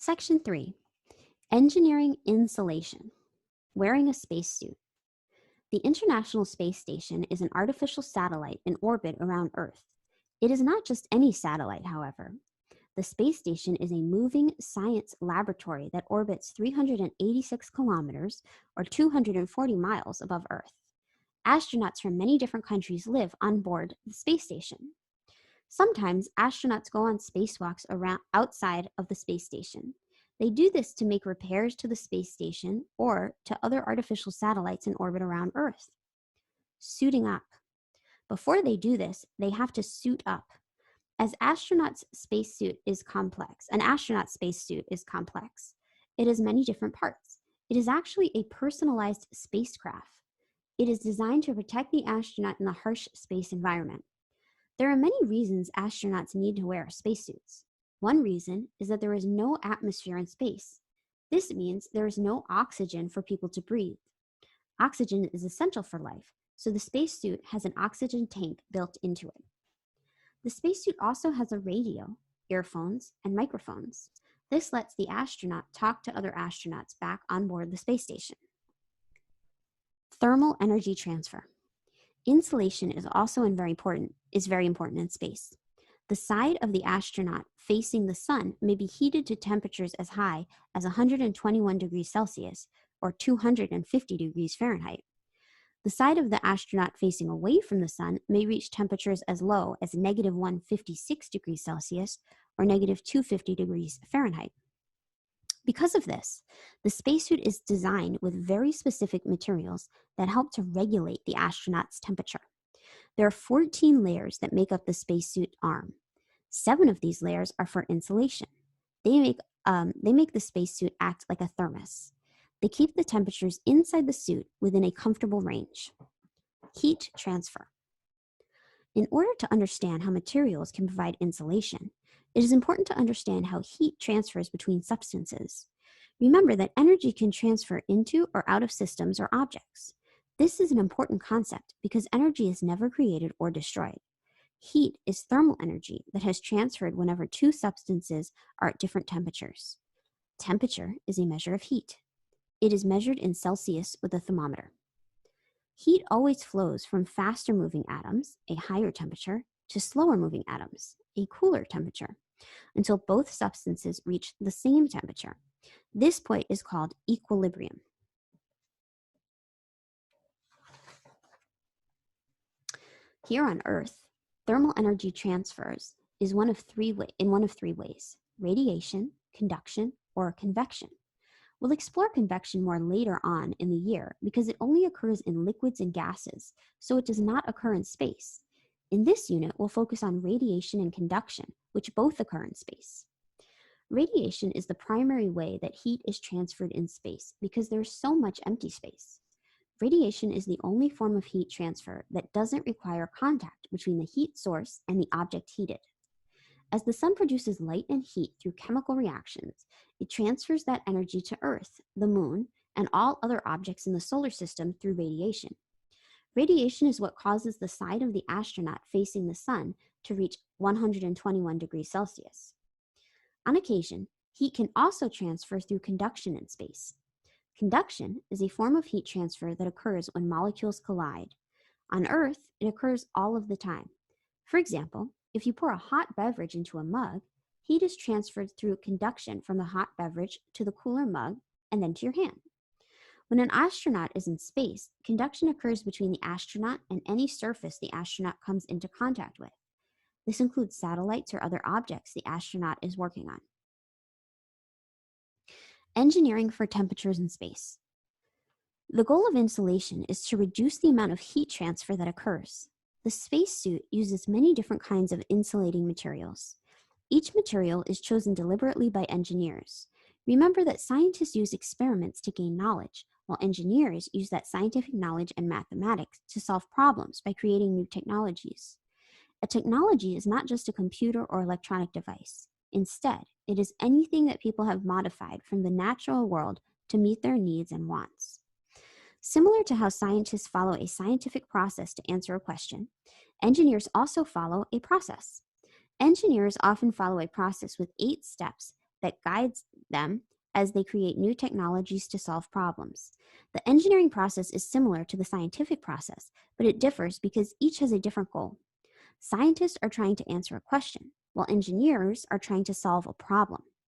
Section 3, Engineering Insulation, Wearing a Spacesuit. The International Space Station is an artificial satellite in orbit around Earth. It is not just any satellite, however. The space station is a moving science laboratory that orbits 386 kilometers or 240 miles above Earth. Astronauts from many different countries live on board the space station. Sometimes astronauts go on spacewalks around outside of the space station. They do this to make repairs to the space station or to other artificial satellites in orbit around Earth. Suiting up. Before they do this, they have to suit up. An astronaut's spacesuit is complex. It has many different parts. It is actually a personalized spacecraft. It is designed to protect the astronaut in the harsh space environment. There are many reasons astronauts need to wear spacesuits. One reason is that there is no atmosphere in space. This means there is no oxygen for people to breathe. Oxygen is essential for life, so the spacesuit has an oxygen tank built into it. The spacesuit also has a radio, earphones, and microphones. This lets the astronaut talk to other astronauts back on board the space station. Thermal energy transfer. Insulation is also very important in space. The side of the astronaut facing the sun may be heated to temperatures as high as 121 degrees Celsius or 250 degrees Fahrenheit. The side of the astronaut facing away from the sun may reach temperatures as low as negative 156 degrees Celsius or negative 250 degrees Fahrenheit. Because of this, the spacesuit is designed with very specific materials that help to regulate the astronaut's temperature. There are 14 layers that make up the spacesuit arm. 7 of these layers are for insulation. They make the spacesuit act like a thermos. They keep the temperatures inside the suit within a comfortable range. Heat transfer. In order to understand how materials can provide insulation, it is important to understand how heat transfers between substances. Remember that energy can transfer into or out of systems or objects. This is an important concept because energy is never created or destroyed. Heat is thermal energy that has transferred whenever two substances are at different temperatures. Temperature is a measure of heat. It is measured in Celsius with a thermometer. Heat always flows from faster moving atoms, a higher temperature, to slower moving atoms, a cooler temperature, until both substances reach the same temperature. This point is called equilibrium. Here on Earth, thermal energy transfers is in one of three ways: radiation, conduction, or convection. We'll explore convection more later on in the year because it only occurs in liquids and gases, so it does not occur in space. In this unit, we'll focus on radiation and conduction, which both occur in space. Radiation is the primary way that heat is transferred in space because there's so much empty space. Radiation is the only form of heat transfer that doesn't require contact between the heat source and the object heated. As the sun produces light and heat through chemical reactions, it transfers that energy to Earth, the moon, and all other objects in the solar system through radiation. Radiation is what causes the side of the astronaut facing the sun to reach 121 degrees Celsius. On occasion, heat can also transfer through conduction in space. Conduction is a form of heat transfer that occurs when molecules collide. On Earth, it occurs all of the time. For example, if you pour a hot beverage into a mug, heat is transferred through conduction from the hot beverage to the cooler mug and then to your hand. When an astronaut is in space, conduction occurs between the astronaut and any surface the astronaut comes into contact with. This includes satellites or other objects the astronaut is working on. Engineering for temperatures in space. The goal of insulation is to reduce the amount of heat transfer that occurs. The spacesuit uses many different kinds of insulating materials. Each material is chosen deliberately by engineers. Remember that scientists use experiments to gain knowledge, while engineers use that scientific knowledge and mathematics to solve problems by creating new technologies. A technology is not just a computer or electronic device. Instead, it is anything that people have modified from the natural world to meet their needs and wants. Similar to how scientists follow a scientific process to answer a question, engineers also follow a process. Engineers often follow a process with 8 steps that guides them as they create new technologies to solve problems. The engineering process is similar to the scientific process, but it differs because each has a different goal. Scientists are trying to answer a question, while engineers are trying to solve a problem.